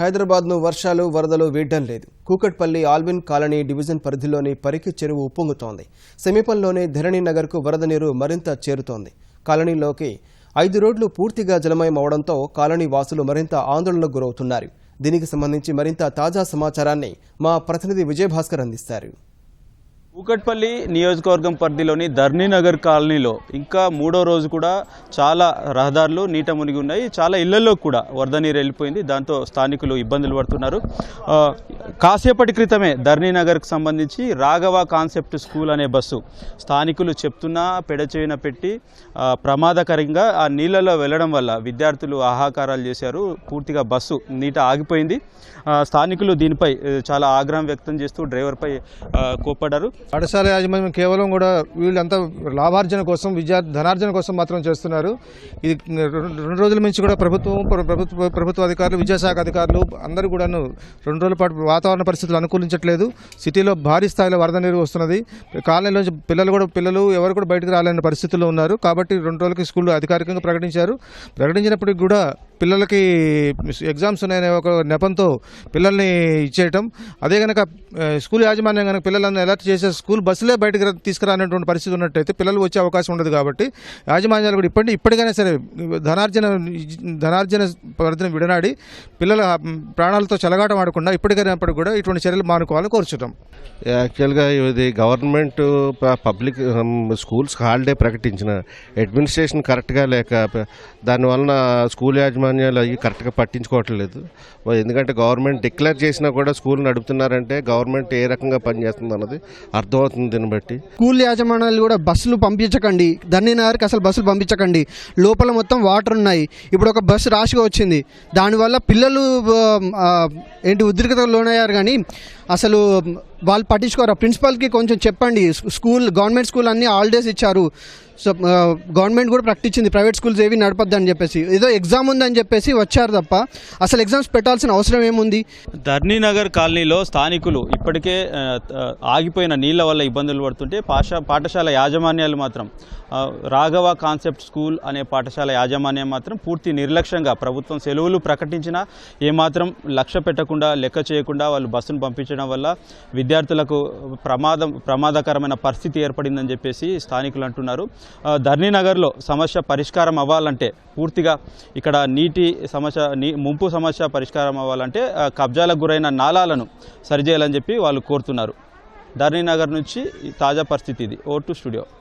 హైదరాబాద్ను వర్షాలు వరదలు వీడడం లేదు. కూకట్పల్లి ఆల్విన్ కాలనీ డివిజన్ పరిధిలోని పరికి చెరువు ఉప్పొంగుతోంది. సమీపంలోనే ధరణి నగర్కు వరద నీరు మరింత చేరుతోంది. కాలనీలోకి 5 రోడ్లు పూర్తిగా జలమయం అవడంతో కాలనీ వాసులు మరింత ఆందోళనకు గురవుతున్నారు. దీనికి సంబంధించి మరింత తాజా సమాచారాన్ని మా ప్రతినిధి విజయభాస్కర్ అందిస్తారు. కూకట్పల్లి నియోజకవర్గం పరిధిలోని ధరణి నగర్ కాలనీలో ఇంకా 3వ రోజు కూడా చాలా రహదారులు నీట మునిగి ఉన్నాయి. చాలా ఇళ్లలో కూడా వరద నీరు వెళ్ళిపోయింది. దాంతో స్థానికులు ఇబ్బందులు పడుతున్నారు. కాసేపటి క్రితమే ధరణి నగర్కు సంబంధించి రాఘవ కాన్సెప్ట్ స్కూల్ అనే బస్సు స్థానికులు చెప్తున్నా పెడచేవిన పెట్టి ప్రమాదకరంగా ఆ నీళ్ళలో వెళ్ళడం వల్ల విద్యార్థులు ఆహాకారాలు చేశారు. పూర్తిగా బస్సు నీట ఆగిపోయింది. స్థానికులు దీనిపై చాలా ఆగ్రహం వ్యక్తం చేస్తూ డ్రైవర్పై కోప్పడ్డారు. పాఠశాల యాజమాన్యం కేవలం కూడా వీళ్ళంతా లాభార్జన కోసం ధనార్జన కోసం మాత్రం చేస్తున్నారు. ఇది 2 రోజుల నుంచి కూడా ప్రభుత్వ అధికారులు, విద్యాశాఖ అధికారులు అందరూ కూడా 2 రోజుల పాటు వాతావరణ పరిస్థితులు అనుకూలించట్లేదు. సిటీలో భారీ స్థాయిలో వరద నీరు వస్తున్నది. కాలనీలోంచి పిల్లలు ఎవరు కూడా బయటకు రాలేని పరిస్థితుల్లో ఉన్నారు. కాబట్టి 2 రోజులకి స్కూల్ అధికారికంగా ప్రకటించినప్పటికీ కూడా పిల్లలకి ఎగ్జామ్స్ ఉన్నాయనే ఒక నెపంతో పిల్లల్ని ఇచ్చేయటం, అదే కనుక స్కూల్ యాజమాన్యం కనుక పిల్లలను అలర్ట్ చేసే స్కూల్ బస్సులే బయటకు తీసుకురానటువంటి పరిస్థితి ఉన్నట్టయితే పిల్లలు వచ్చే అవకాశం ఉండదు. కాబట్టి యాజమాన్యాలు కూడా ఇప్పటికైనా సరే ధనార్జన పరిధిని విడనాడి పిల్లల ప్రాణాలతో చెలగాటం ఆడకుండా ఇప్పటికైనప్పటికీ కూడా ఇటువంటి చర్యలు మానుకోవాలని కోరుచున్నాం. యాక్చువల్గా ఇది గవర్నమెంట్ పబ్లిక్ స్కూల్స్ హాలిడే ప్రకటించిన అడ్మినిస్ట్రేషన్ కరెక్ట్గా లేక దానివలన స్కూల్ యాజమాన్యాలు అవి కరెక్ట్గా పట్టించుకోవట్లేదు. ఎందుకంటే గవర్నమెంట్ డిక్లేర్ చేసినా కూడా స్కూల్ నడుపుతున్నారంటే గవర్నమెంట్ ఏ రకంగా పనిచేస్తుంది అన్నది అర్థమవుతుంది. దీన్ని బట్టి స్కూల్ యాజమాన్యాలు కూడా బస్సులు పంపించకండి, ధరణి నగర్కి అసలు బస్సులు పంపించకండి. లోపల మొత్తం వాటర్ ఉన్నాయి. ఇప్పుడు ఒక బస్సు రాశిగా వచ్చింది. దానివల్ల పిల్లలు ఉద్రిక్తతకు లోనయ్యారు. కానీ అసలు వాళ్ళు పట్టించుకోరు. ప్రిన్సిపాల్కి కొంచెం చెప్పండి. గవర్నమెంట్ స్కూల్ అన్ని హాలిడేస్ ఇచ్చారు. సో గవర్నమెంట్ కూడా ప్రకటించింది ప్రైవేట్ స్కూల్స్ ఏవి నడపద్దని చెప్పేసి. ఏదో ఎగ్జామ్ ఉందని చెప్పేసి వచ్చారు తప్ప అసలు ఎగ్జామ్స్ పెట్టాల్సిన అవసరం ఏముంది? ధరణి నగర్ కాలనీలో స్థానికులు ఇప్పటికే ఆగిపోయిన నీళ్ల వల్ల ఇబ్బందులు పడుతుంటే పాఠశాల యాజమాన్యాలు మాత్రం రాఘవ కాన్సెప్ట్ స్కూల్ అనే పాఠశాల యాజమాన్యం మాత్రం పూర్తి నిర్లక్ష్యంగా ప్రభుత్వం సెలవులు ప్రకటించినా ఏమాత్రం లక్ష్య పెట్టకుండా లెక్క చేయకుండా వాళ్ళు బస్సును పంపించడం వల్ల విద్యార్థులకు ప్రమాదకరమైన పరిస్థితి ఏర్పడిందని చెప్పేసి స్థానికులు అంటున్నారు. ధరణి నగర్లో సమస్య పరిష్కారం అవ్వాలంటే పూర్తిగా ఇక్కడ ముంపు సమస్య పరిష్కారం అవ్వాలంటే కబ్జాలకు గురైన నాలాలను సరిచేయాలని చెప్పి వాళ్ళు కోరుతున్నారు. ధరణి నగర్ నుంచి తాజా పరిస్థితి ఇది. O2 studio.